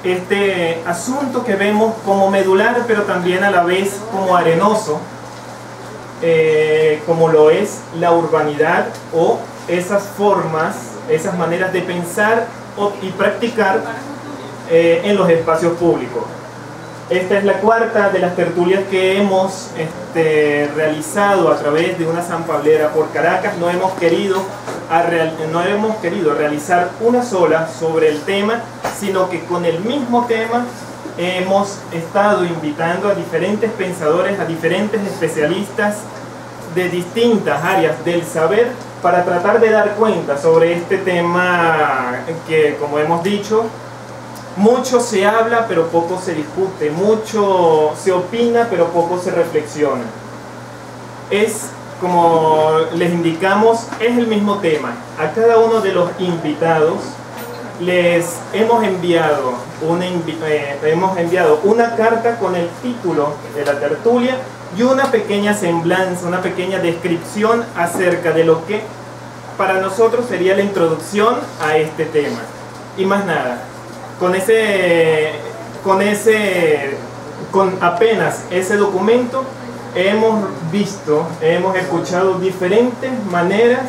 este asunto que vemos como medular, pero también a la vez como arenoso, como lo es la urbanidad o esas formas, esas maneras de pensar y practicar en los espacios públicos. Esta es la cuarta de las tertulias que hemos realizado a través de una sanpablera por Caracas. No hemos querido realizar una sola sobre el tema, sino que con el mismo tema hemos estado invitando a diferentes pensadores, a diferentes especialistas de distintas áreas del saber para tratar de dar cuenta sobre este tema que, como hemos dicho, mucho se habla pero poco se discute, mucho se opina pero poco se reflexiona. Es, como les indicamos, es el mismo tema. A cada uno de los invitados les hemos enviado una carta con el título de la tertulia y una pequeña semblanza, una pequeña descripción acerca de lo que para nosotros sería la introducción a este tema. Y más nada. Con apenas ese documento hemos escuchado diferentes maneras,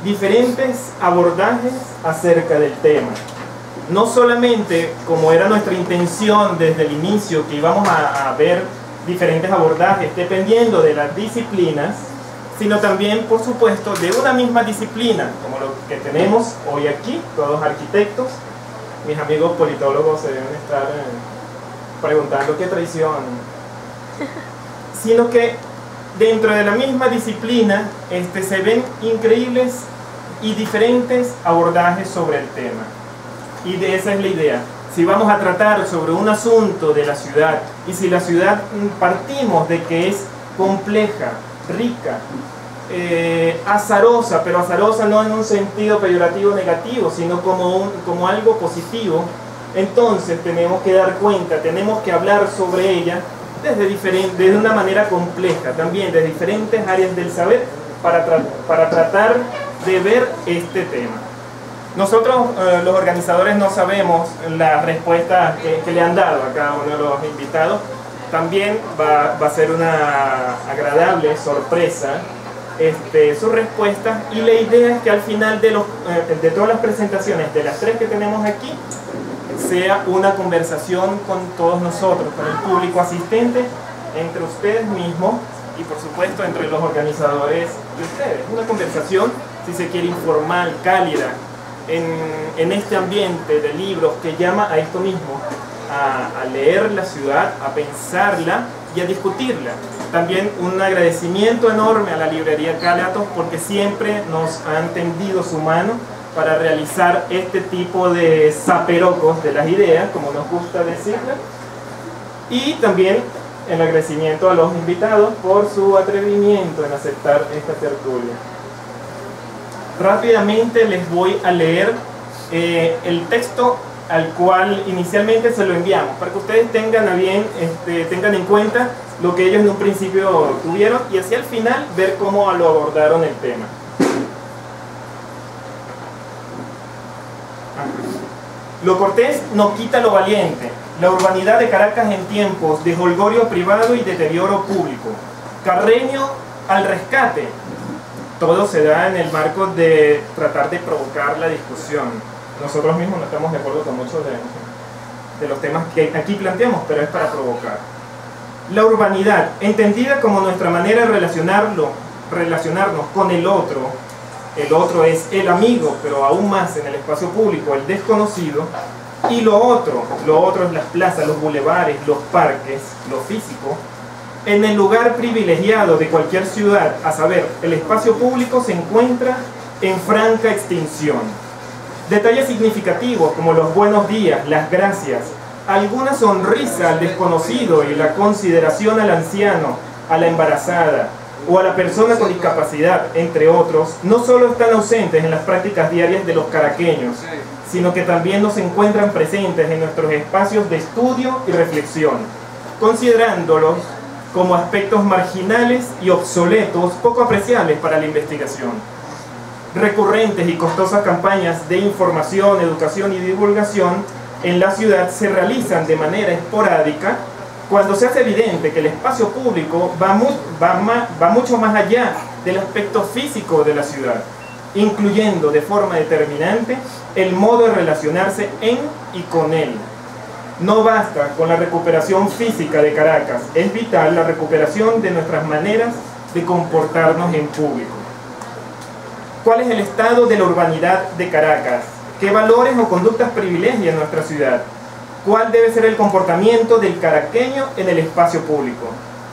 diferentes abordajes acerca del tema. No solamente, como era nuestra intención desde el inicio, que íbamos a ver diferentes abordajes dependiendo de las disciplinas, sino también, por supuesto, de una misma disciplina, como lo que tenemos hoy aquí, todos arquitectos. Mis amigos politólogos se deben estar preguntando qué traición. Sino que dentro de la misma disciplina se ven increíbles y diferentes abordajes sobre el tema. Y de esa es la idea. Si vamos a tratar sobre un asunto de la ciudad, y si la ciudad partimos de que es compleja, rica, azarosa, pero azarosa no en un sentido peyorativo negativo, sino como algo positivo, entonces tenemos que dar cuenta, tenemos que hablar sobre ella desde una manera compleja, también de diferentes áreas del saber, para tratar de ver este tema. Nosotros, los organizadores, no sabemos la respuesta que le han dado a cada uno de los invitados. También va a ser una agradable sorpresa sus respuestas, y la idea es que al final de todas las presentaciones, de las 3 que tenemos aquí, sea una conversación con todos nosotros, con el público asistente, entre ustedes mismos y por supuesto entre los organizadores de ustedes. Una conversación, si se quiere, informal, cálida, en este ambiente de libros que llama a esto mismo, a leer la ciudad, a pensarla y a discutirla. También un agradecimiento enorme a la librería Calatos, porque siempre nos han tendido su mano para realizar este tipo de zaperocos de las ideas, como nos gusta decirlo. Y también el agradecimiento a los invitados por su atrevimiento en aceptar esta tertulia. Rápidamente les voy a leer el texto al cual inicialmente se lo enviamos, para que ustedes tengan a bien, tengan en cuenta lo que ellos en un principio tuvieron, y hacia el final ver cómo lo abordaron el tema. Lo cortés no quita lo valiente. La urbanidad de Caracas en tiempos de jolgorio privado y deterioro público. Carreño al rescate. Todo se da en el marco de tratar de provocar la discusión. Nosotros mismos no estamos de acuerdo con muchos de los temas que aquí planteamos, pero es para provocar. La urbanidad, entendida como nuestra manera de relacionarnos con el otro es el amigo, pero aún más en el espacio público, el desconocido, y lo otro es las plazas, los bulevares, los parques, lo físico. En el lugar privilegiado de cualquier ciudad, a saber, el espacio público, se encuentra en franca extinción. Detalles significativos como los buenos días, las gracias, alguna sonrisa al desconocido y la consideración al anciano, a la embarazada o a la persona con discapacidad, entre otros, no solo están ausentes en las prácticas diarias de los caraqueños, sino que también nos encuentran presentes en nuestros espacios de estudio y reflexión, considerándolos como aspectos marginales y obsoletos poco apreciables para la investigación. Recurrentes y costosas campañas de información, educación y divulgación en la ciudad se realizan de manera esporádica cuando se hace evidente que el espacio público va mucho más allá del aspecto físico de la ciudad, incluyendo de forma determinante el modo de relacionarse en y con él. No basta con la recuperación física de Caracas, es vital la recuperación de nuestras maneras de comportarnos en público. ¿Cuál es el estado de la urbanidad de Caracas? ¿Qué valores o conductas privilegian nuestra ciudad? ¿Cuál debe ser el comportamiento del caraqueño en el espacio público?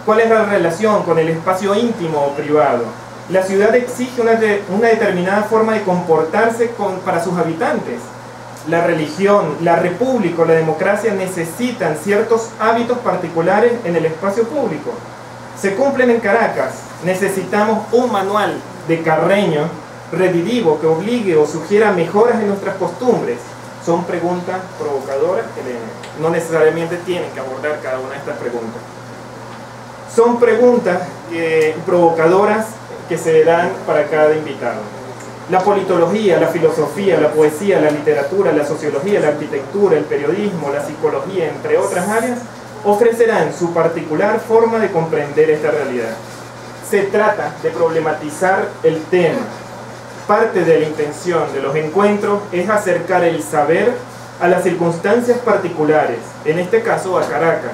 ¿Cuál es la relación con el espacio íntimo o privado? La ciudad exige una determinada forma de comportarse para sus habitantes. La religión, la república o la democracia necesitan ciertos hábitos particulares en el espacio público. Se cumplen en Caracas. Necesitamos un manual de Carreño reditivo que obligue o sugiera mejoras en nuestras costumbres. Son preguntas provocadoras que no necesariamente tienen que abordar cada una de estas preguntas. Son preguntas provocadoras que se dan para cada invitado. La politología, la filosofía, la poesía, la literatura, la sociología, la arquitectura, el periodismo, la psicología, entre otras áreas, ofrecerán su particular forma de comprender esta realidad. Se trata de problematizar el tema. Parte de la intención de los encuentros es acercar el saber a las circunstancias particulares, en este caso a Caracas.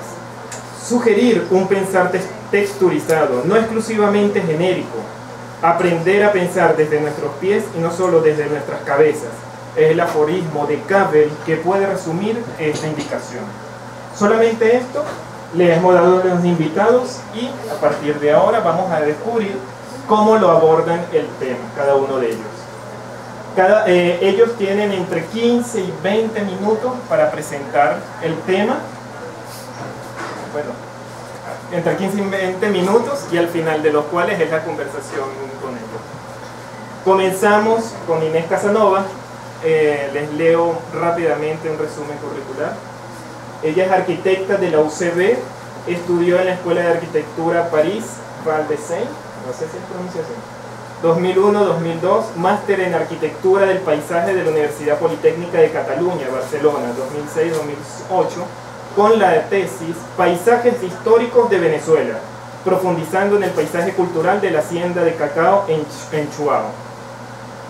Sugerir un pensar texturizado, no exclusivamente genérico. Aprender a pensar desde nuestros pies y no solo desde nuestras cabezas. Es el aforismo de Cavell que puede resumir esta indicación. Solamente esto les hemos dado a los invitados y a partir de ahora vamos a descubrir cómo lo abordan el tema, cada uno de ellos. Ellos tienen entre 15 y 20 minutos para presentar el tema. Bueno, entre 15 y 20 minutos y al final de los cuales es la conversación con ellos. Comenzamos con Inés Casanova. Les leo rápidamente un resumen curricular. Ella es arquitecta de la UCB, estudió en la Escuela de Arquitectura París, Val de Seine, no sé si se pronuncia así, 2001-2002, máster en Arquitectura del Paisaje de la Universidad Politécnica de Cataluña, Barcelona, 2006-2008, con la tesis Paisajes históricos de Venezuela, profundizando en el paisaje cultural de la hacienda de cacao en Chuao.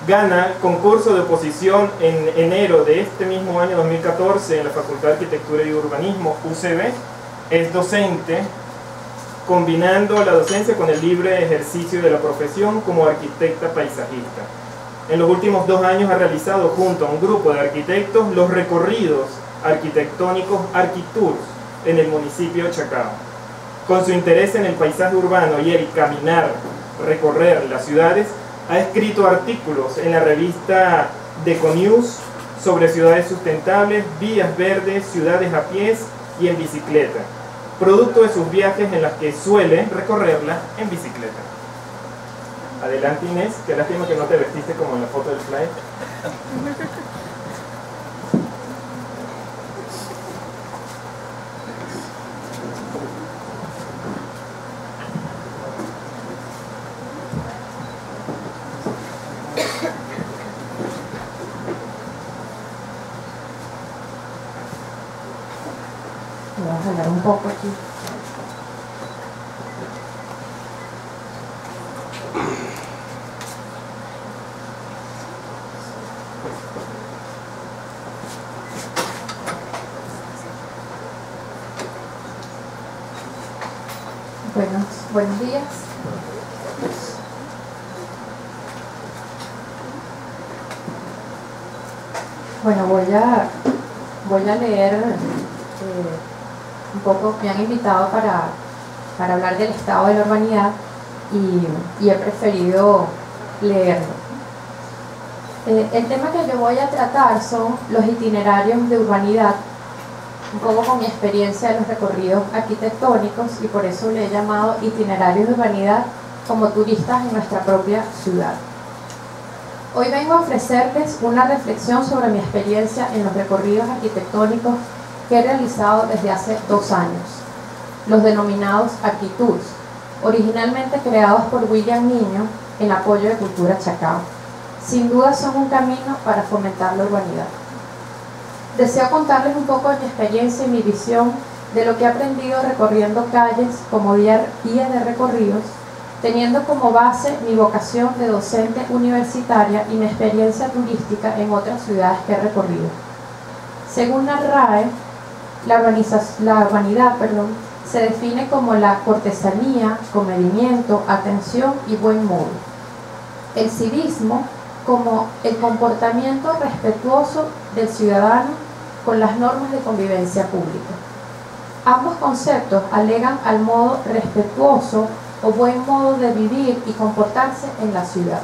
Gana concurso de oposición en enero de este mismo año 2014 en la Facultad de Arquitectura y Urbanismo, UCB. Es docente, combinando la docencia con el libre ejercicio de la profesión como arquitecta paisajista. En los últimos 2 años ha realizado junto a un grupo de arquitectos los recorridos arquitectónicos Arquitours en el municipio de Chacao. Con su interés en el paisaje urbano y el caminar, recorrer las ciudades, ha escrito artículos en la revista Deconews sobre ciudades sustentables, vías verdes, ciudades a pies y en bicicleta, producto de sus viajes en las que suele recorrerlas en bicicleta. Adelante, Inés, qué lástima que no te vestiste como en la foto del slide. Voy a jalar un poco aquí. Buenos días. Bueno, voy a leer un poco. Me han invitado para hablar del estado de la urbanidad y he preferido leerlo. El tema que yo voy a tratar son los itinerarios de urbanidad, un poco con mi experiencia de los recorridos arquitectónicos, y por eso le he llamado itinerarios de urbanidad como turistas en nuestra propia ciudad. Hoy vengo a ofrecerles una reflexión sobre mi experiencia en los recorridos arquitectónicos que he realizado desde hace 2 años, los denominados Arquitours, originalmente creados por William Niño en apoyo de Cultura Chacao. Sin duda son un camino para fomentar la urbanidad. Deseo contarles un poco de mi experiencia y mi visión de lo que he aprendido recorriendo calles como guía de recorridos, teniendo como base mi vocación de docente universitaria y mi experiencia turística en otras ciudades que he recorrido. Según la RAE, la urbanidad se define como la cortesanía, comedimiento, atención y buen modo. El civismo como el comportamiento respetuoso del ciudadano con las normas de convivencia pública. Ambos conceptos alegan al modo respetuoso o buen modo de vivir y comportarse en la ciudad.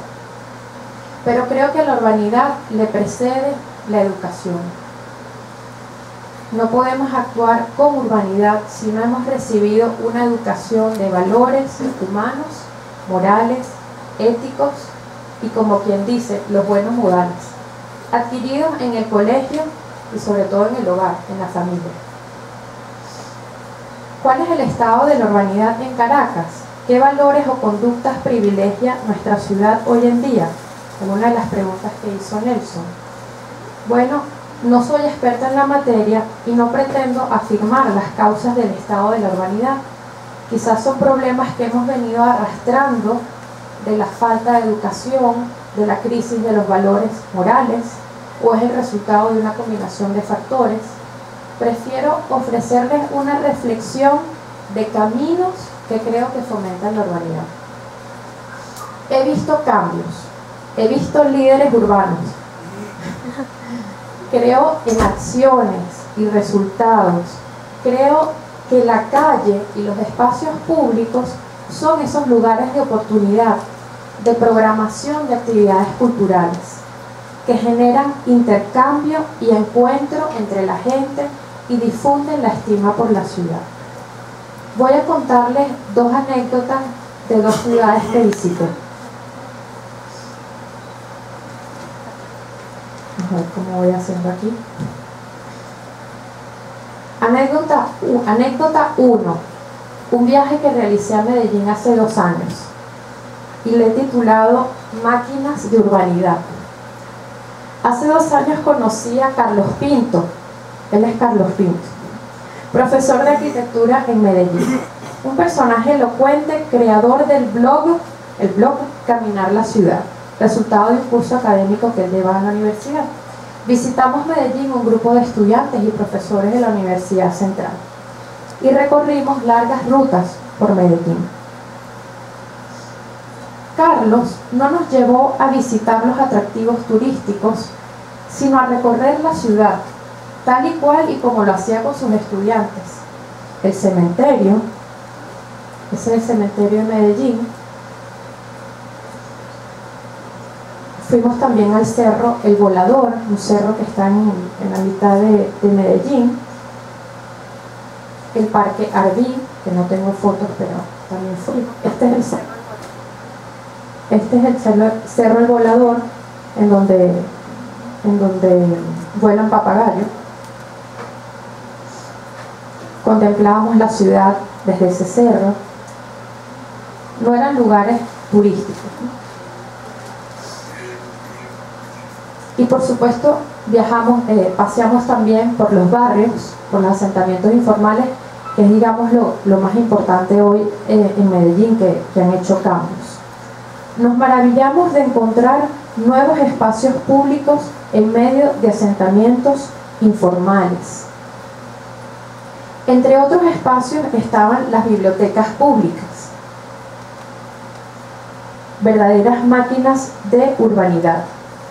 Pero creo que a la urbanidad le precede la educación. No podemos actuar con urbanidad si no hemos recibido una educación de valores humanos, morales, éticos y, como quien dice, los buenos modales, adquiridos en el colegio y sobre todo en el hogar, en la familia. ¿Cuál es el estado de la urbanidad en Caracas? ¿Qué valores o conductas privilegia nuestra ciudad hoy en día? Es una de las preguntas que hizo Nelson. Bueno, no soy experta en la materia y no pretendo afirmar las causas del estado de la urbanidad. Quizás son problemas que hemos venido arrastrando de la falta de educación, de la crisis de los valores morales, o es el resultado de una combinación de factores. Prefiero ofrecerles una reflexión de caminos que creo que fomentan la urbanidad. He visto cambios, he visto líderes urbanos. Creo en acciones y resultados. Creo que la calle y los espacios públicos son esos lugares de oportunidad, de programación de actividades culturales, que generan intercambio y encuentro entre la gente y difunden la estima por la ciudad. Voy a contarles dos anécdotas de dos ciudades que visité. A ver cómo voy haciendo aquí. Anécdota 1. Un viaje que realicé a Medellín hace 2 años y le he titulado Máquinas de Urbanidad. Hace 2 años conocí a Carlos Pinto. Él es Carlos Pinto, profesor de arquitectura en Medellín, un personaje elocuente, creador del blog, el blog Caminar la Ciudad, resultado de un curso académico que él lleva en la universidad. Visitamos Medellín un grupo de estudiantes y profesores de la Universidad Central y recorrimos largas rutas por Medellín. Carlos no nos llevó a visitar los atractivos turísticos, sino a recorrer la ciudad, tal y cual y como lo hacía con sus estudiantes. El cementerio, ese es el cementerio de Medellín. Fuimos también al cerro El Volador, un cerro que está en la mitad de Medellín. El parque Arví, que no tengo fotos, pero también fui. Este es el cerro El Volador, en donde vuelan papagayos. Contemplábamos la ciudad desde ese cerro. No eran lugares turísticos, ¿no? Y por supuesto paseamos también por los barrios, por los asentamientos informales, que es, digamos, lo más importante hoy en Medellín, que han hecho cambios. Nos maravillamos de encontrar nuevos espacios públicos en medio de asentamientos informales. Entre otros espacios estaban las bibliotecas públicas, verdaderas máquinas de urbanidad,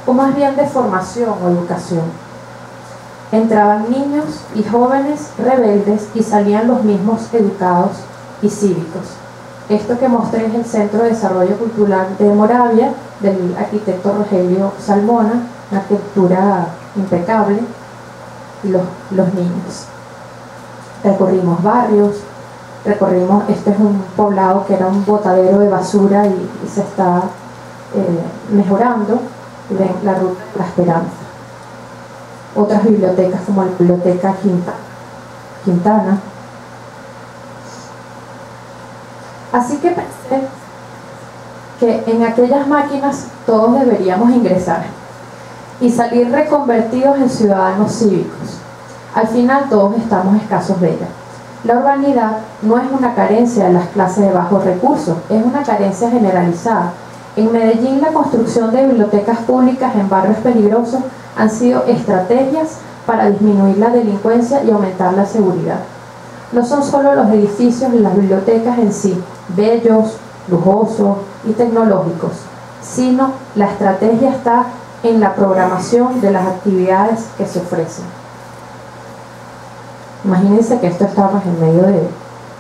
o más bien de formación o educación. Entraban niños y jóvenes rebeldes y salían los mismos educados y cívicos. Esto que mostré es el Centro de Desarrollo Cultural de Moravia, del arquitecto Rogelio Salmona, una arquitectura impecable, y los niños. Recorrimos barrios, este es un poblado que era un botadero de basura y se está mejorando. Ven la ruta La Esperanza. Otras bibliotecas como la Biblioteca Quintana. Así que pensé que en aquellas máquinas todos deberíamos ingresar. y salir reconvertidos en ciudadanos cívicos. Al final todos estamos escasos de ella. La urbanidad no es una carencia de las clases de bajos recursos, es una carencia generalizada. En Medellín, la construcción de bibliotecas públicas en barrios peligrosos han sido estrategias para disminuir la delincuencia y aumentar la seguridad. No son solo los edificios y las bibliotecas en sí, bellos, lujosos y tecnológicos, sino la estrategia está en la programación de las actividades que se ofrecen. Imagínense que esto estamos en medio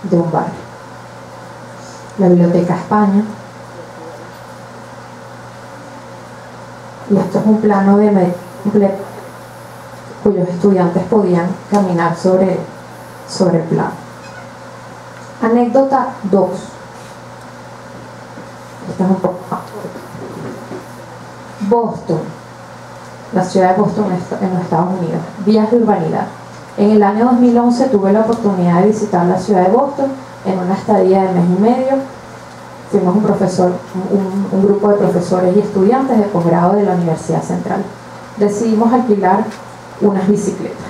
de un barrio. La Biblioteca España. Y esto es un plano cuyos estudiantes podían caminar sobre el plano. Anécdota 2. Esta es un poco más. Boston, la ciudad de Boston en los Estados Unidos. Vías de urbanidad. En el año 2011 tuve la oportunidad de visitar la ciudad de Boston en una estadía de mes y medio. Fuimos un grupo de profesores y estudiantes de posgrado de la Universidad Central. Decidimos alquilar unas bicicletas.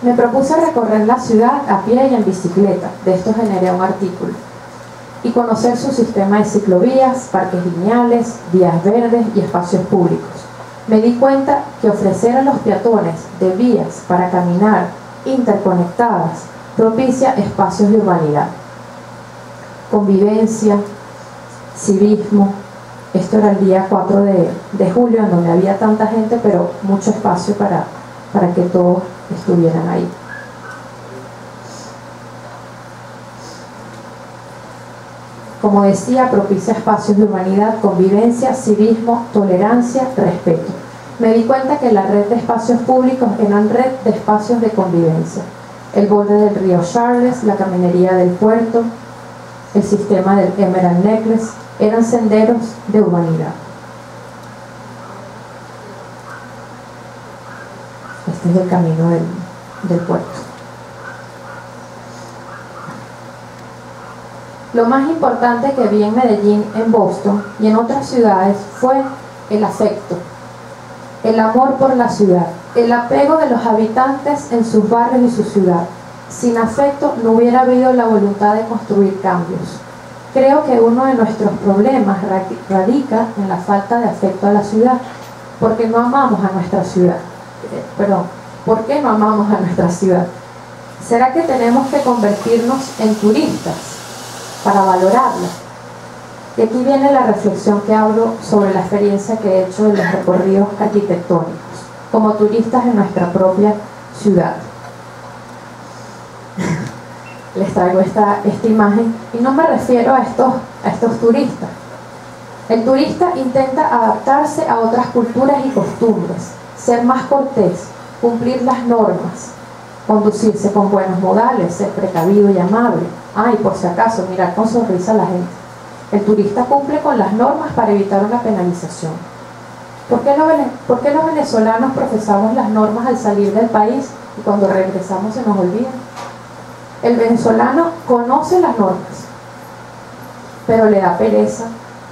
Me propuse recorrer la ciudad a pie y en bicicleta. De esto generé un artículo. Y conocer su sistema de ciclovías, parques lineales, vías verdes y espacios públicos. Me di cuenta que ofrecer a los peatones de vías para caminar interconectadas propicia espacios de urbanidad. Convivencia, civismo. Esto era el día 4 de julio, en donde había tanta gente, pero mucho espacio para que todos estuvieran ahí. Como decía, propicia espacios de humanidad, convivencia, civismo, tolerancia, respeto. Me di cuenta que la red de espacios públicos eran red de espacios de convivencia. El borde del río Charles, la caminería del puerto, el sistema del Emerald Necklace, eran senderos de humanidad. Este es el camino del puerto. Lo más importante que vi en Medellín, en Boston y en otras ciudades fue el afecto, el amor por la ciudad, el apego de los habitantes en sus barrios y su ciudad. Sin afecto no hubiera habido la voluntad de construir cambios. Creo que uno de nuestros problemas radica en la falta de afecto a la ciudad, porque no amamos a nuestra ciudad. ¿Por qué no amamos a nuestra ciudad? ¿Será que tenemos que convertirnos en turistas para valorarla? Y aquí viene la reflexión que hablo sobre la experiencia que he hecho en los recorridos arquitectónicos, como turistas en nuestra propia ciudad. Les traigo esta imagen y no me refiero a estos turistas. El turista intenta adaptarse a otras culturas y costumbres, ser más cortés, cumplir las normas, conducirse con buenos modales, ser precavido y amable. Y por si acaso, mirar con sonrisa a la gente. El turista cumple con las normas para evitar una penalización. ¿Por qué los venezolanos profesamos las normas al salir del país y cuando regresamos se nos olvidan? El venezolano conoce las normas, pero le da pereza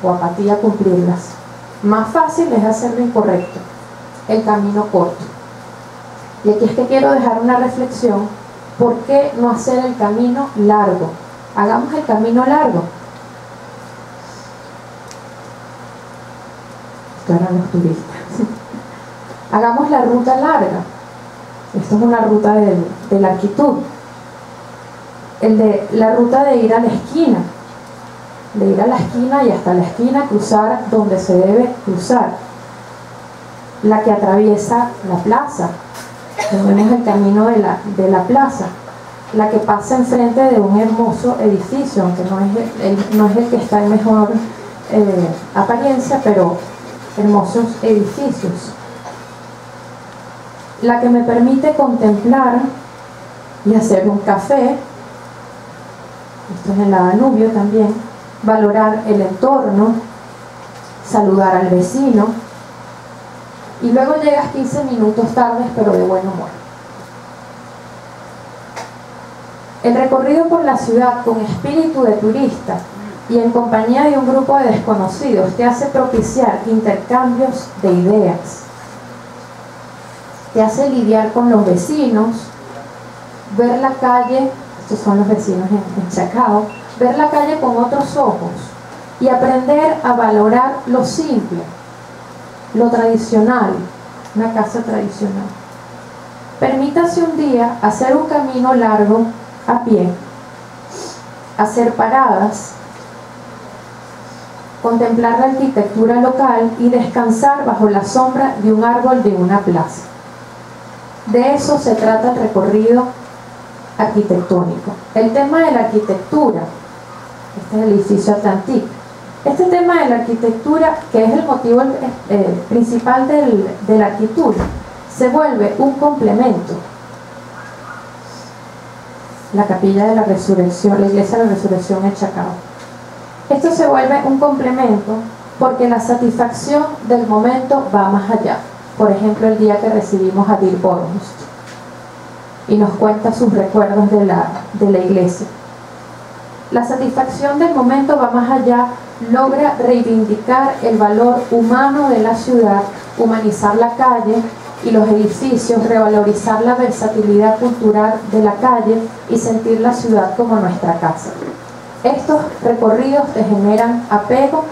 o apatía cumplirlas. Más fácil es hacer lo incorrecto, el camino corto. Y aquí es que quiero dejar una reflexión. ¿Por qué no hacer el camino largo? Hagamos el camino largo. Esto eran los turistas. Hagamos la ruta larga. Esto es una ruta de la actitud. La ruta de ir a la esquina. De ir a la esquina y hasta la esquina cruzar donde se debe cruzar. La que atraviesa la plaza. Tenemos el camino de la plaza, la que pasa enfrente de un hermoso edificio, aunque no es el que está en mejor apariencia, pero hermosos edificios. La que me permite contemplar y hacer un café, esto es en la Danubio también, valorar el entorno, saludar al vecino, y luego llegas 15 minutos tarde, pero de buen humor. El recorrido por la ciudad con espíritu de turista y en compañía de un grupo de desconocidos te hace propiciar intercambios de ideas, te hace lidiar con los vecinos, ver la calle, estos son los vecinos en Chacao, ver la calle con otros ojos y aprender a valorar lo simple, lo tradicional, una casa tradicional. Permítase un día hacer un camino largo a pie, hacer paradas, contemplar la arquitectura local y descansar bajo la sombra de un árbol de una plaza. De eso se trata el recorrido arquitectónico. El tema de la arquitectura, este es el edificio Atlantic. Este tema de la arquitectura, que es el motivo principal de la arquitectura, se vuelve un complemento. La capilla de la resurrección, la iglesia de la resurrección en Chacao. Esto se vuelve un complemento porque la satisfacción del momento va más allá. Por ejemplo, el día que recibimos a Dirk Bornhus y nos cuenta sus recuerdos de la iglesia. La satisfacción del momento va más allá, logra reivindicar el valor humano de la ciudad, humanizar la calle y los edificios, revalorizar la versatilidad cultural de la calle y sentir la ciudad como nuestra casa. Estos recorridos te generan apego,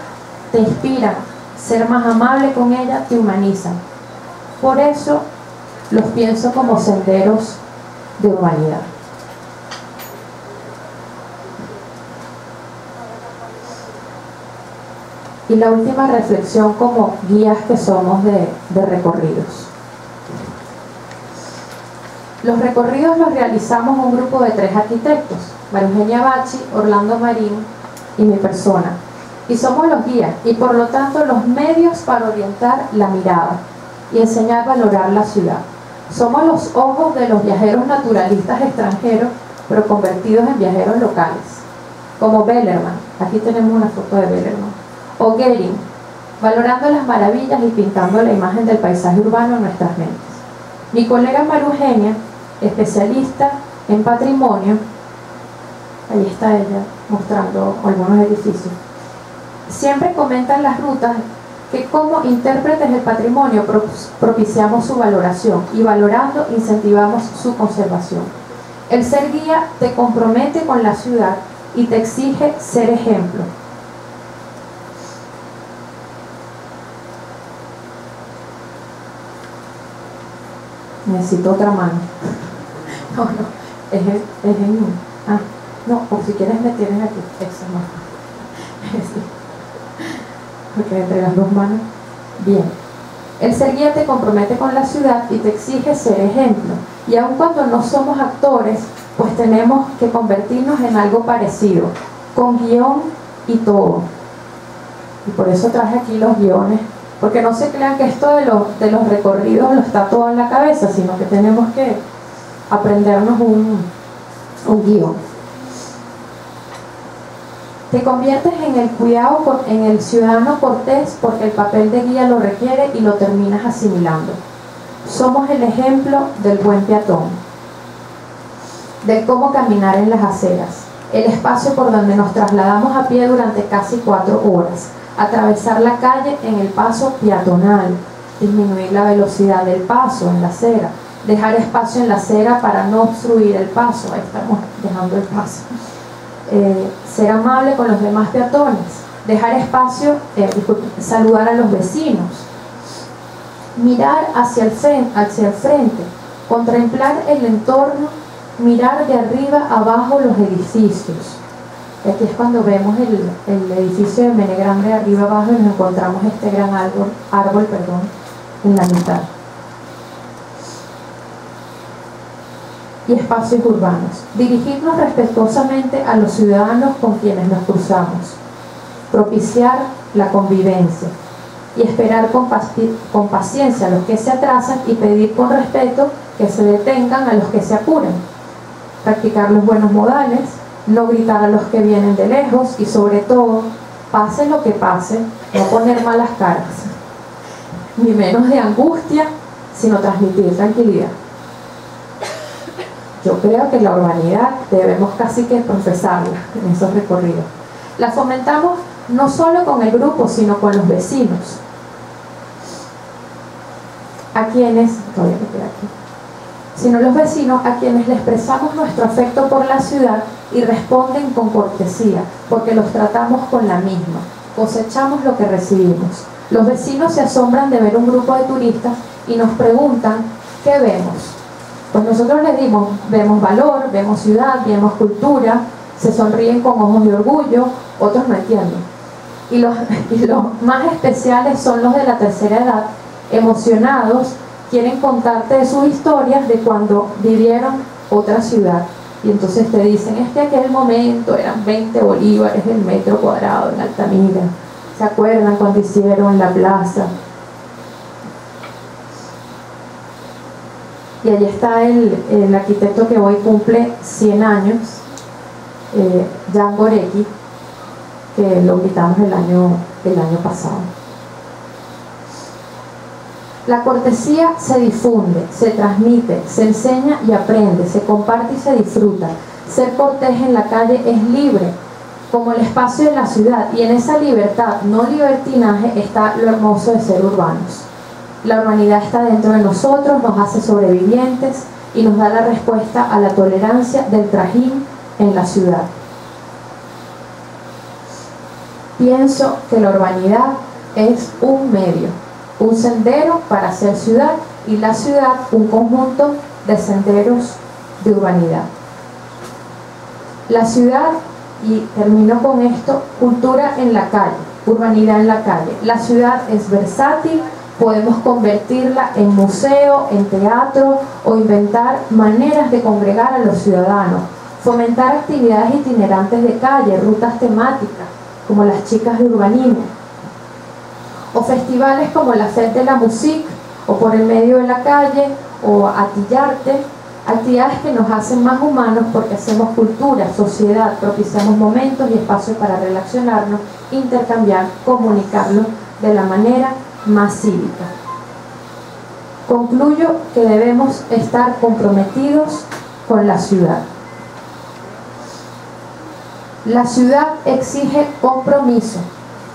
te inspiran, ser más amable con ella, te humanizan. Por eso los pienso como senderos de humanidad. Y la última reflexión como guías que somos de recorridos. Los recorridos los realizamos un grupo de 3 arquitectos, María Eugenia Bachi, Orlando Marín y mi persona. Y somos los guías y por lo tanto los medios para orientar la mirada y enseñar a valorar la ciudad. Somos los ojos de los viajeros naturalistas extranjeros, pero convertidos en viajeros locales, como Bellerman, aquí tenemos una foto de Bellerman, o Gehring, valorando las maravillas y pintando la imagen del paisaje urbano en nuestras mentes. Mi colega María Eugenia, especialista en patrimonio, ahí está ella mostrando algunos edificios, siempre comenta en las rutas que como intérpretes del patrimonio propiciamos su valoración y valorando incentivamos su conservación. El ser guía te compromete con la ciudad y te exige ser ejemplo. Necesito otra mano. No, es en no, o si quieres me tienes aquí, esa mano. Porque entre las 2 manos. Bien. El ser guía te compromete con la ciudad y te exige ser ejemplo. Y aun cuando no somos actores, pues tenemos que convertirnos en algo parecido, con guión y todo. Y por eso traje aquí los guiones, porque no se crean que esto de los recorridos lo está todo en la cabeza, sino que tenemos que aprendernos un guión. Te conviertes en el cuidado, en el ciudadano cortés porque el papel de guía lo requiere y lo terminas asimilando. Somos el ejemplo del buen peatón, del cómo caminar en las aceras, el espacio por donde nos trasladamos a pie durante casi 4 horas, atravesar la calle en el paso peatonal, disminuir la velocidad del paso en la acera, dejar espacio en la acera para no obstruir el paso, ahí estamos dejando el paso. Ser amable con los demás peatones, dejar espacio, saludar a los vecinos, mirar hacia el frente, contemplar el entorno, mirar de arriba abajo los edificios. Aquí es cuando vemos el edificio de Menegrande de arriba abajo y nos encontramos este gran árbol en la mitad. Y espacios urbanos. Dirigirnos respetuosamente a los ciudadanos con quienes nos cruzamos. Propiciar la convivencia. Y esperar con paciencia a los que se atrasan y pedir con respeto que se detengan a los que se apuran. Practicar los buenos modales, no gritar a los que vienen de lejos y sobre todo, pase lo que pase, no poner malas caras. Ni menos de angustia, sino transmitir tranquilidad. Yo creo que la urbanidad debemos casi que profesarla en esos recorridos. La fomentamos no solo con el grupo, sino con los vecinos, a quienes, todavía me queda aquí, sino los vecinos a quienes le expresamos nuestro afecto por la ciudad y responden con cortesía, porque los tratamos con la misma, cosechamos lo que recibimos. Los vecinos se asombran de ver un grupo de turistas y nos preguntan, ¿qué vemos? Pues nosotros les dimos, vemos valor, vemos ciudad, vemos cultura, se sonríen con ojos de orgullo, otros no entienden. Y los más especiales son los de la tercera edad, emocionados, quieren contarte de sus historias de cuando vivieron otra ciudad. Y entonces te dicen, es que aquel momento eran 20 bolívares el metro cuadrado en Altamira. ¿Se acuerdan cuando hicieron la plaza? Y allí está el arquitecto que hoy cumple 100 años, Jan Gorecki, que lo invitamos el año pasado. La cortesía se difunde, se transmite, se enseña y aprende, se comparte y se disfruta. Ser cortés en la calle es libre, como el espacio de la ciudad, y en esa libertad, no libertinaje, está lo hermoso de ser urbanos. La urbanidad está dentro de nosotros, nos hace sobrevivientes y nos da la respuesta a la tolerancia del trajín en la ciudad. Pienso que la urbanidad es un medio, un sendero para hacer ciudad, y la ciudad un conjunto de senderos de urbanidad. La ciudad, y termino con esto, cultura en la calle, urbanidad en la calle. La ciudad es versátil, podemos convertirla en museo, en teatro, o inventar maneras de congregar a los ciudadanos, fomentar actividades itinerantes de calle, rutas temáticas, como las chicas de urbanismo, o festivales como la Fête de la Musique, o por el medio de la calle, o Atillarte, actividades que nos hacen más humanos porque hacemos cultura, sociedad, propiciamos momentos y espacios para relacionarnos, intercambiar, comunicarlo de la manera más cívica. Concluyo que debemos estar comprometidos con la ciudad. La ciudad exige compromiso,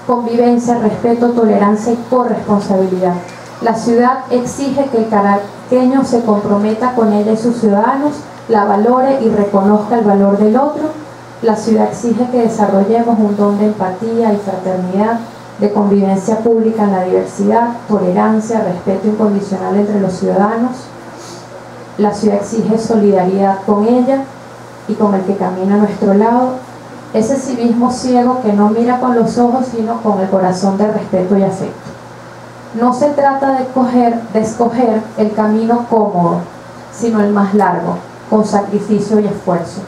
convivencia, respeto, tolerancia y corresponsabilidad. La ciudad exige que el caraqueño se comprometa con ella y sus ciudadanos, la valore y reconozca el valor del otro. La ciudad exige que desarrollemos un don de empatía y fraternidad, de convivencia pública en la diversidad, tolerancia, respeto incondicional entre los ciudadanos. La ciudad exige solidaridad con ella y con el que camina a nuestro lado. Ese civismo ciego que no mira con los ojos, sino con el corazón de respeto y afecto. No se trata de escoger el camino cómodo, sino el más largo, con sacrificio y esfuerzo.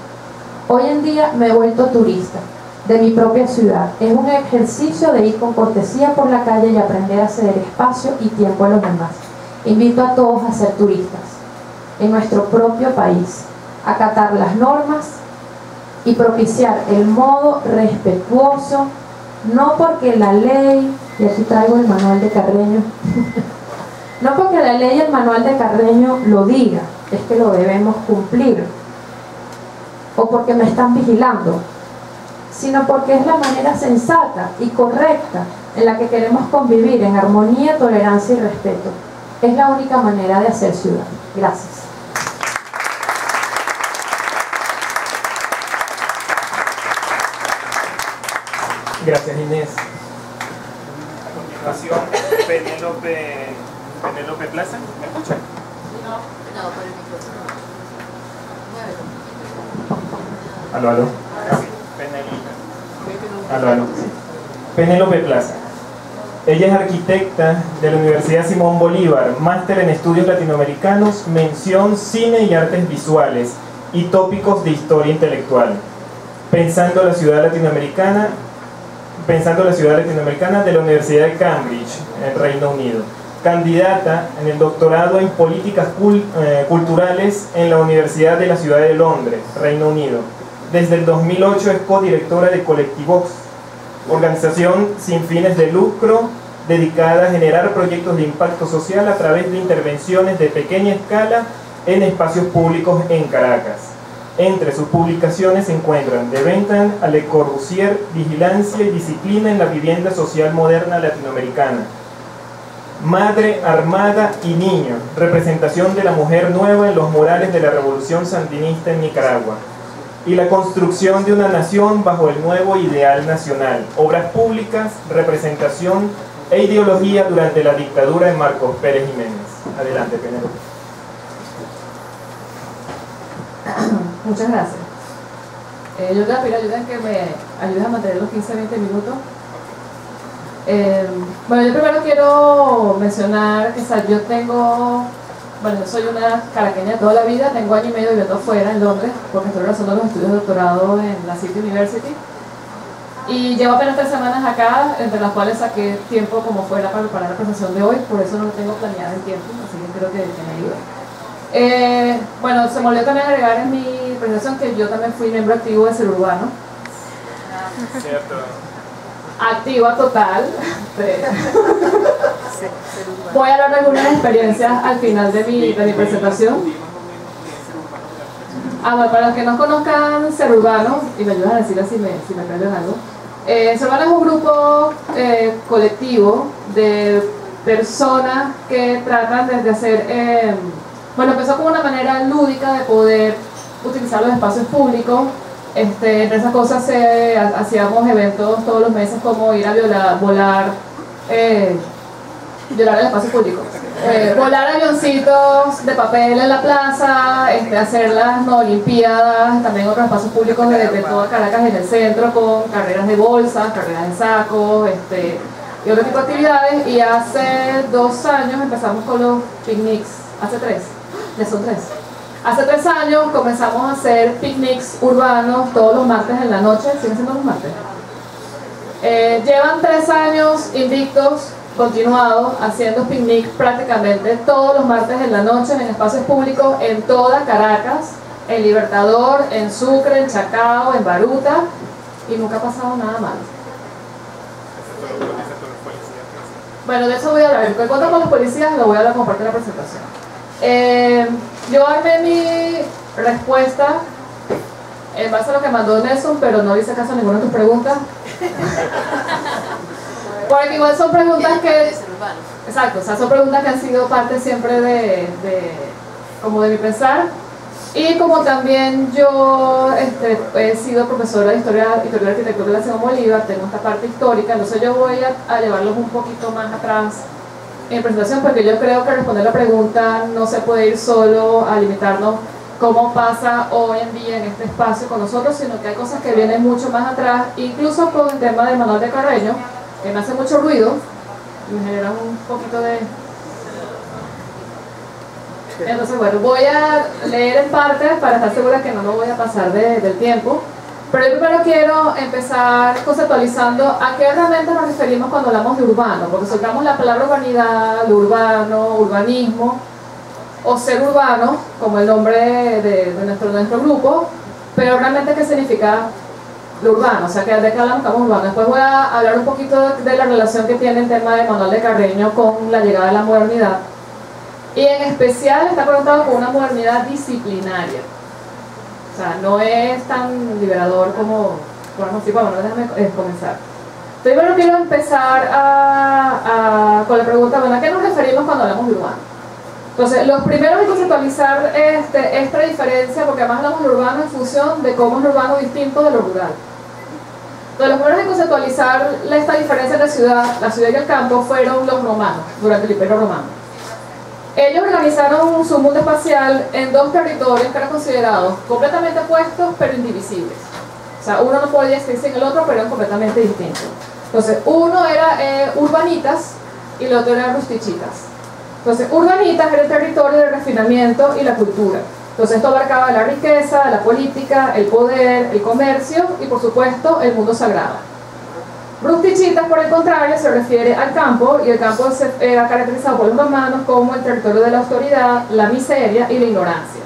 Hoy en día me he vuelto turista de mi propia ciudad. Es un ejercicio de ir con cortesía por la calle y aprender a ceder espacio y tiempo a los demás. Invito a todos a ser turistas en nuestro propio país, a acatar las normas y propiciar el modo respetuoso, no porque la ley, y aquí traigo el manual de Carreño, no porque la ley y el manual de Carreño lo diga, es que lo debemos cumplir, o porque me están vigilando, sino porque es la manera sensata y correcta en la que queremos convivir en armonía, tolerancia y respeto. Es la única manera de hacer ciudad. Gracias. Gracias, Inés. A continuación, Penélope Plaza. ¿Me escuchan? No, por el micrófono. Aló, aló. Ahora sí, Aló, aló. Sí. Penélope Plaza. Ella es arquitecta de la Universidad Simón Bolívar, máster en estudios latinoamericanos, mención cine y artes visuales y tópicos de historia intelectual. Pensando la ciudad latinoamericana de la Universidad de Cambridge, en Reino Unido. Candidata en el doctorado en políticas culturales en la Universidad de la Ciudad de Londres, Reino Unido. Desde el 2008 es codirectora de Colectivox, organización sin fines de lucro dedicada a generar proyectos de impacto social a través de intervenciones de pequeña escala en espacios públicos en Caracas. Entre sus publicaciones se encuentran De Bentham a Le Corbusier, Vigilancia y Disciplina en la Vivienda Social Moderna Latinoamericana, Madre, Armada y Niño, representación de la mujer nueva en los murales de la Revolución Sandinista en Nicaragua, y La construcción de una nación bajo el nuevo ideal nacional, obras públicas, representación e ideología durante la dictadura de Marcos Pérez Jiménez. Adelante, Penélope. Muchas gracias. Yo te voy a pedir ayuda en que me ayudes a mantener los 15-20 minutos. Bueno, yo primero quiero mencionar que yo soy una caraqueña de toda la vida, tengo año y medio viviendo afuera en Londres, porque estoy realizando los estudios de doctorado en la City University, y llevo apenas 3 semanas acá, entre las cuales saqué tiempo como fuera para preparar la presentación de hoy, por eso no lo tengo planeado en tiempo, así que creo que me ayuda. Bueno, se me olvidó también agregar en mi presentación que yo también fui miembro activo de Ser Urbano. Cierto. Activa total. Voy a hablar de algunas experiencias al final de mi presentación. Bueno, para los que no conozcan Ser Urbano, y me ayudan a decir si me pierden algo, Ser Urbano es un grupo colectivo de personas que tratan de hacer, bueno, empezó como una manera lúdica de poder utilizar los espacios públicos. Entre esas cosas hacíamos eventos todos los meses como ir a volar el espacio público, volar avioncitos de papel en la plaza, hacer las olimpiadas, también otros espacios públicos de toda Caracas en el centro con carreras de bolsas, carreras de sacos, y otro tipo de actividades. Y hace 2 años empezamos con los picnics, hace 3, ya son 3. Hace 3 años comenzamos a hacer picnics urbanos todos los martes en la noche. ¿Siguen siendo los martes? Llevan 3 años invictos, continuados, haciendo picnics prácticamente todos los martes en la noche en espacios públicos en toda Caracas, en Libertador, en Sucre, en Chacao, en Baruta, y nunca ha pasado nada malo. Bueno, de eso voy a hablar. En cuanto con los policías, lo voy a hablar como parte de la presentación. Yo armé mi respuesta en base a lo que mandó Nelson, pero no hice caso a ninguna de tus preguntas. Porque igual son preguntas que... Exacto, o sea, son preguntas que han sido parte siempre de mi pensar. Y como también yo he sido profesora de historia de arquitectura de la Simón Bolívar, tengo esta parte histórica, entonces yo voy a llevarlos un poquito más atrás en presentación, porque yo creo que responder la pregunta no se puede ir solo a limitarnos cómo pasa hoy en día en este espacio con nosotros, sino que hay cosas que vienen mucho más atrás, incluso con el tema del Manual de Carreño, que me hace mucho ruido y me genera un poquito de... Entonces, bueno, voy a leer en parte para estar segura que no me voy a pasar del tiempo. Pero yo primero quiero empezar conceptualizando a qué realmente nos referimos cuando hablamos de urbano, porque soltamos la palabra urbanidad, lo urbano, urbanismo, o ser urbano, como el nombre de nuestro grupo, pero realmente qué significa lo urbano, o sea, de qué hablamos como urbano. Después voy a hablar un poquito de la relación que tiene el tema del Manual de Carreño con la llegada de la modernidad, y en especial está conectado con una modernidad disciplinaria. O sea, no es tan liberador como podemos decir. Bueno, déjame comenzar. Primero quiero empezar con la pregunta, bueno, ¿a qué nos referimos cuando hablamos de urbano? Entonces, los primeros es conceptualizar esta diferencia, porque además hablamos de urbano en función de cómo es lo urbano distinto de lo rural. Entonces, los primeros es conceptualizar esta diferencia entre la ciudad y el campo fueron los romanos, durante el Imperio Romano. Ellos organizaron su mundo espacial en 2 territorios que eran considerados completamente opuestos pero indivisibles. O sea, uno no podía existir sin el otro, pero eran completamente distintos. Entonces, uno era urbanitas y el otro era rustichitas. Entonces, urbanitas era el territorio del refinamiento y la cultura. Entonces, esto abarcaba la riqueza, la política, el poder, el comercio y, por supuesto, el mundo sagrado. Rustichitas, por el contrario, se refiere al campo, y el campo era caracterizado por los romanos como el territorio de la autoridad, la miseria y la ignorancia.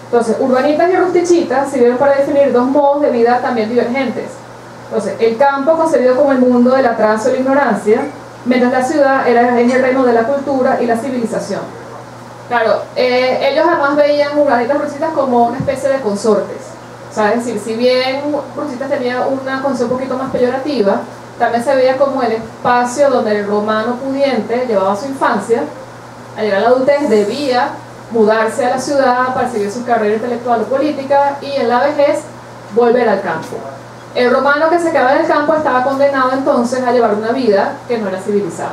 Entonces, urbanitas y rustichitas sirvieron para definir 2 modos de vida también divergentes. Entonces, el campo concebido como el mundo del atraso y la ignorancia, mientras la ciudad era en el reino de la cultura y la civilización. Claro, ellos además veían Urbanitas y Brusitas como una especie de consortes. O sea, es decir, si bien Brusitas tenía una concepción un poquito más peyorativa, también se veía como el espacio donde el romano pudiente llevaba su infancia, al llegar a la adultez debía mudarse a la ciudad para seguir su carrera intelectual o política y en la vejez volver al campo. El romano que se quedaba en el campo estaba condenado entonces a llevar una vida que no era civilizada.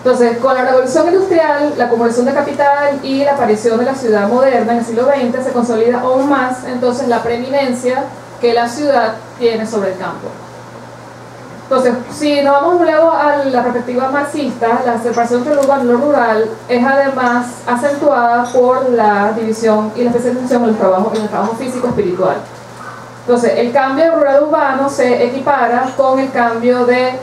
Entonces, con la revolución industrial, la acumulación de capital y la aparición de la ciudad moderna en el siglo XX se consolida aún más entonces la preeminencia que la ciudad tiene sobre el campo. Entonces, si nos vamos luego a la perspectiva marxista, la separación entre lo urbano y lo rural es además acentuada por la división y la especialización en el trabajo físico-espiritual. Entonces, el cambio rural-urbano se equipara con el cambio de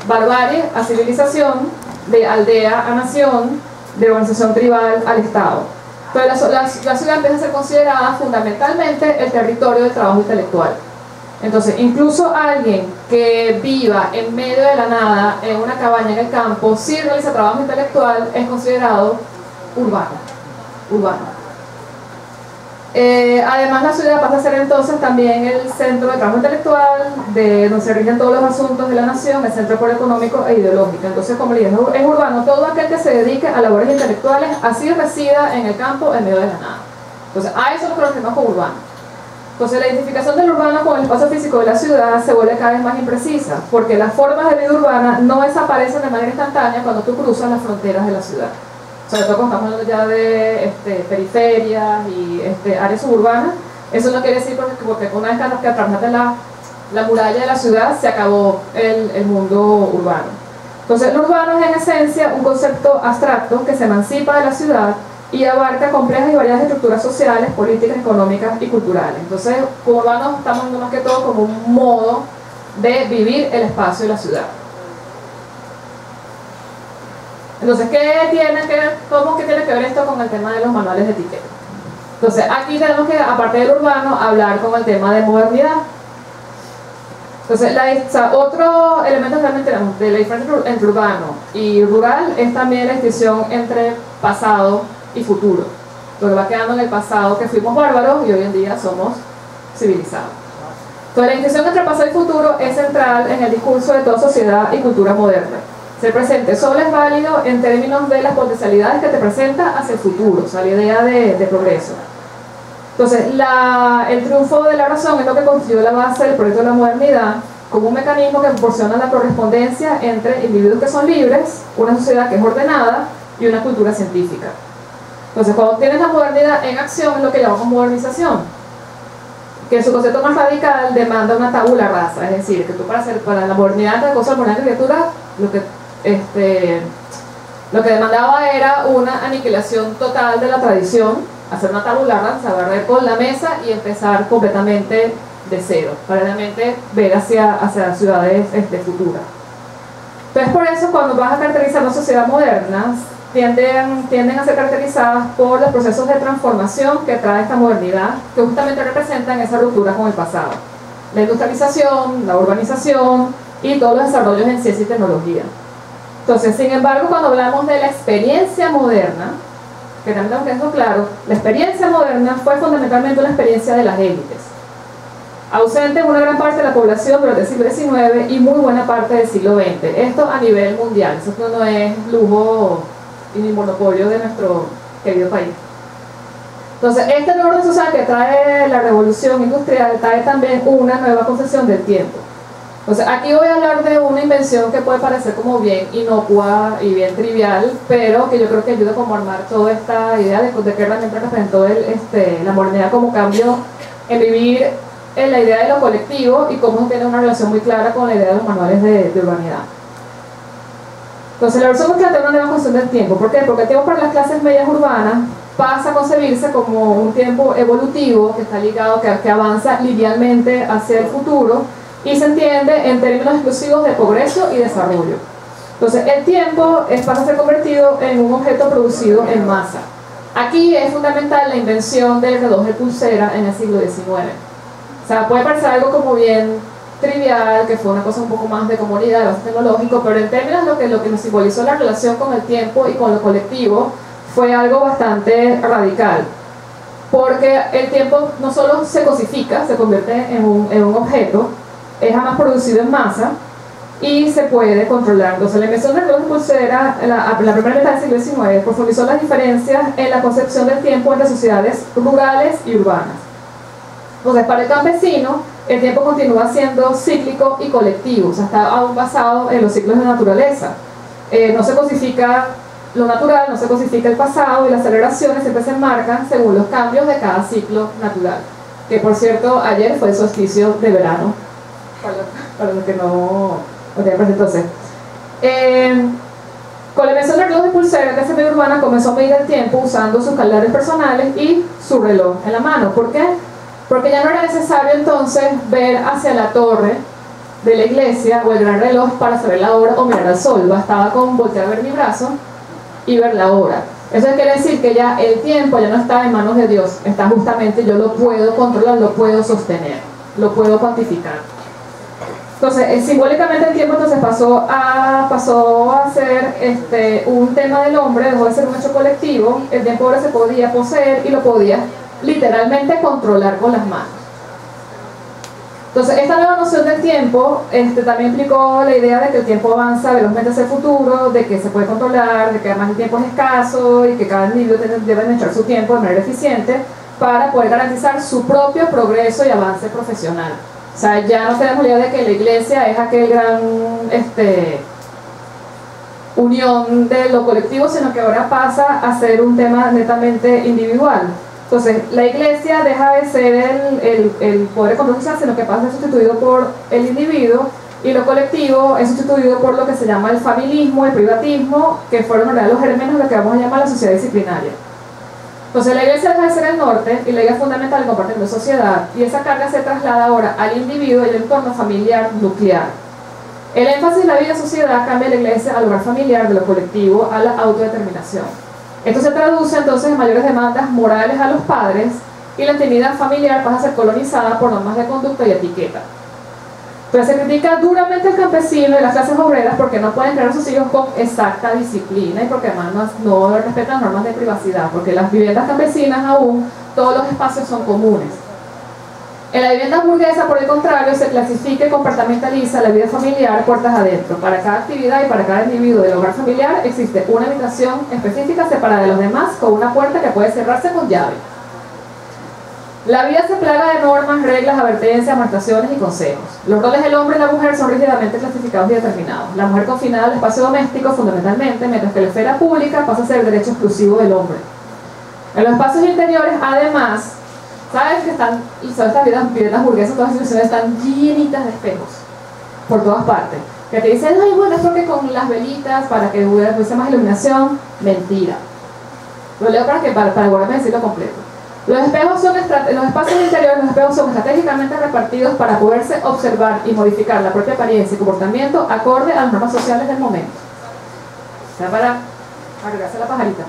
barbarie a civilización, de aldea a nación, de organización tribal al Estado. Entonces, la ciudad empieza a ser considerada fundamentalmente el territorio del trabajo intelectual. Entonces, incluso alguien que viva en medio de la nada, en una cabaña en el campo, si realiza trabajo intelectual, es considerado urbano. Además, la ciudad pasa a ser entonces también el centro de trabajo intelectual, de donde se rigen todos los asuntos de la nación, el centro económico e ideológico. Entonces, como le digo, es urbano todo aquel que se dedique a labores intelectuales, así resida en el campo en medio de la nada. Entonces, a eso lo conocemos como urbano. Entonces, la identificación del urbano con el espacio físico de la ciudad se vuelve cada vez más imprecisa, porque las formas de vida urbana no desaparecen de manera instantánea cuando tú cruzas las fronteras de la ciudad. Sobre todo cuando estamos hablando ya de periferias y áreas suburbanas. Eso no quiere decir porque una vez que atravesaste la muralla de la ciudad se acabó el mundo urbano. Entonces, lo urbano es en esencia un concepto abstracto que se emancipa de la ciudad y abarca complejas y variadas estructuras sociales, políticas, económicas y culturales. Entonces, como urbanos estamos viendo más que todo como un modo de vivir el espacio de la ciudad. Entonces, ¿cómo que tiene que ver esto con el tema de los manuales de etiqueta? Entonces, aquí tenemos que, aparte del urbano, hablar con el tema de modernidad. Entonces, otro elemento realmente de la diferencia entre urbano y rural es también la distinción entre pasado y futuro. Lo que va quedando en el pasado que fuimos bárbaros y hoy en día somos civilizados. Entonces, la distinción entre pasado y futuro es central en el discurso de toda sociedad y cultura moderna. Ser presente solo es válido en términos de las potencialidades que te presenta hacia el futuro, o sea, la idea de progreso. Entonces, el triunfo de la razón es lo que constituyó la base del proyecto de la modernidad, como un mecanismo que proporciona la correspondencia entre individuos que son libres, una sociedad que es ordenada y una cultura científica. Entonces, cuando tienes la modernidad en acción, es lo que llamamos modernización, que en su concepto más radical demanda una tabula rasa, es decir, que tú para la modernidad de cosas de la criatura, lo que demandaba era una aniquilación total de la tradición, hacer una tabula rasa, barrer con la mesa y empezar completamente de cero, para realmente ver hacia ciudades futuras. Entonces, por eso, cuando vas a caracterizar una sociedad moderna, tienden a ser caracterizadas por los procesos de transformación que trae esta modernidad, que justamente representan esa ruptura con el pasado. La industrialización, la urbanización y todos los desarrollos en ciencia y tecnología. Entonces, sin embargo, cuando hablamos de la experiencia moderna, que también tenemos que dejarlo claro, la experiencia moderna fue fundamentalmente una experiencia de las élites, ausente en una gran parte de la población durante el siglo XIX y muy buena parte del siglo XX. Esto a nivel mundial, eso no es lujo y ni monopolio de nuestro querido país. Entonces, este nuevo orden social que trae la revolución industrial trae también una nueva concepción del tiempo. Entonces, aquí voy a hablar de una invención que puede parecer como bien inocua y bien trivial, pero que yo creo que ayuda como a armar toda esta idea de que realmente representó la modernidad como cambio en vivir en la idea de lo colectivo y cómo tiene una relación muy clara con la idea de los manuales de urbanidad. Entonces, la versión plantea una nueva concepción del tiempo. ¿Por qué? Porque el tiempo para las clases medias urbanas pasa a concebirse como un tiempo evolutivo que está ligado, que avanza linealmente hacia el futuro y se entiende en términos exclusivos de progreso y desarrollo. Entonces, el tiempo pasa a ser convertido en un objeto producido en masa. Aquí es fundamental la invención del reloj de pulsera en el siglo XIX. O sea, puede parecer algo como bien trivial, que fue una cosa un poco más de comunidad, de base tecnológico, pero en términos de lo que nos simbolizó la relación con el tiempo y con lo colectivo, fue algo bastante radical, porque el tiempo no solo se cosifica, se convierte en un objeto, es jamás producido en masa y se puede controlar. Entonces la invención del reloj de pulsera, la primera mitad del siglo XIX, profundizó las diferencias en la concepción del tiempo entre sociedades rurales y urbanas. Entonces, para el campesino, el tiempo continúa siendo cíclico y colectivo, o sea, está aún basado en los ciclos de la naturaleza. No se cosifica lo natural, no se cosifica el pasado, y las celebraciones siempre se enmarcan según los cambios de cada ciclo natural. Que, por cierto, ayer fue el solsticio de verano, para los que no tienen presente. Entonces, con la invención del reloj de pulsera, la clase media urbana comenzó a medir el tiempo usando sus calendarios personales y su reloj en la mano. ¿Por qué? Porque ya no era necesario entonces ver hacia la torre de la iglesia o el gran reloj para saber la hora o mirar al sol. Bastaba con voltear a ver mi brazo y ver la hora. Eso quiere decir que ya el tiempo ya no está en manos de Dios, está justamente, yo lo puedo controlar, lo puedo sostener, lo puedo cuantificar. Entonces, simbólicamente el tiempo entonces pasó a ser un tema del hombre, dejó de ser un hecho colectivo. El tiempo ahora se podía poseer y lo podía literalmente controlar con las manos. Entonces, esta nueva noción del tiempo también implicó la idea de que el tiempo avanza velozmente hacia el futuro, de que se puede controlar, de que además el tiempo es escaso y que cada individuo debe administrar su tiempo de manera eficiente para poder garantizar su propio progreso y avance profesional. O sea, ya no tenemos la idea de que la iglesia es aquel gran unión de lo colectivo, sino que ahora pasa a ser un tema netamente individual. Entonces, la iglesia deja de ser el poder económico, sino que pasa a ser sustituido por el individuo, y lo colectivo es sustituido por lo que se llama el familismo, el privatismo, que fueron en realidad los gérmenes de lo que vamos a llamar la sociedad disciplinaria. Entonces, la iglesia deja de ser el norte y la idea fundamental del compartimiento de sociedad, y esa carga se traslada ahora al individuo y al entorno familiar nuclear. El énfasis en la vida de sociedad cambia la iglesia al lugar familiar, de lo colectivo a la autodeterminación. Esto se traduce entonces en mayores demandas morales a los padres, y la intimidad familiar pasa a ser colonizada por normas de conducta y etiqueta. Entonces se critica duramente al campesino y las clases obreras porque no pueden crear a sus hijos con exacta disciplina y porque además no respetan normas de privacidad, porque en las viviendas campesinas aún todos los espacios son comunes. En la vivienda burguesa, por el contrario, se clasifica y compartimentaliza la vida familiar puertas adentro. Para cada actividad y para cada individuo del hogar familiar existe una habitación específica separada de los demás con una puerta que puede cerrarse con llave. La vida se plaga de normas, reglas, advertencias, amonestaciones y consejos. Los roles del hombre y la mujer son rígidamente clasificados y determinados. La mujer confinada al espacio doméstico fundamentalmente, mientras que la esfera pública pasa a ser el derecho exclusivo del hombre. En los espacios interiores, además, sabes que están, estas viviendas burguesas, todas las instituciones están llenitas de espejos por todas partes. Que te dicen, ay, bueno, es porque con las velitas para que hubiese más iluminación. Mentira. Lo leo para volverme a decirlo completo. Los espacios interiores, los espejos son estratégicamente repartidos para poderse observar y modificar la propia apariencia y comportamiento acorde a las normas sociales del momento. O sea, para agregarse la pajarita.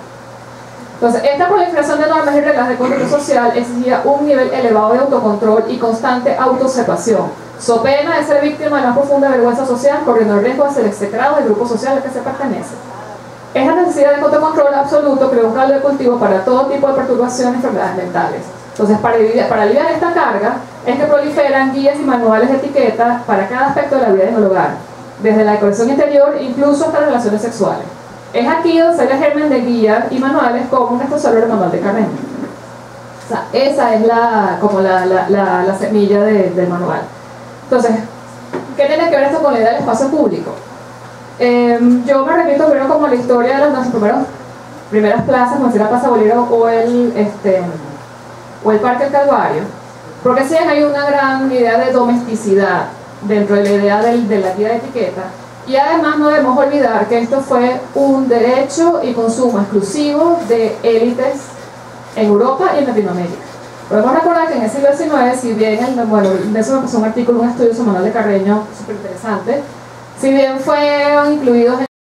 Entonces, esta proliferación de normas y reglas de conducta social exigía un nivel elevado de autocontrol y constante autoobservación, so pena de ser víctima de la más profunda vergüenza social, corriendo el riesgo de ser execrado del grupo social al que se pertenece. Esta necesidad de autocontrol absoluto creó un caldo de cultivo para todo tipo de perturbaciones y enfermedades mentales. Entonces, para aliviar esta carga, es que proliferan guías y manuales de etiqueta para cada aspecto de la vida en el hogar, desde la decoración interior incluso hasta las relaciones sexuales. Es aquí donde sale el germen de guías y manuales como nuestro el manual de Carmen. O sea, esa es la semilla del manual. Entonces, ¿qué tiene que ver esto con la idea del espacio público? Yo me repito primero como la historia de nuestras primeras plazas, como si la Plaza Bolívar o el Parque del Calvario, porque sí hay una gran idea de domesticidad dentro de la idea de la guía de etiqueta, y además no debemos olvidar que esto fue un derecho y consumo exclusivo de élites en Europa y en Latinoamérica. Podemos recordar que en el siglo XIX, si bien, de eso me pasó un artículo, un estudio semanal de Carreño súper interesante, si bien fueron incluidos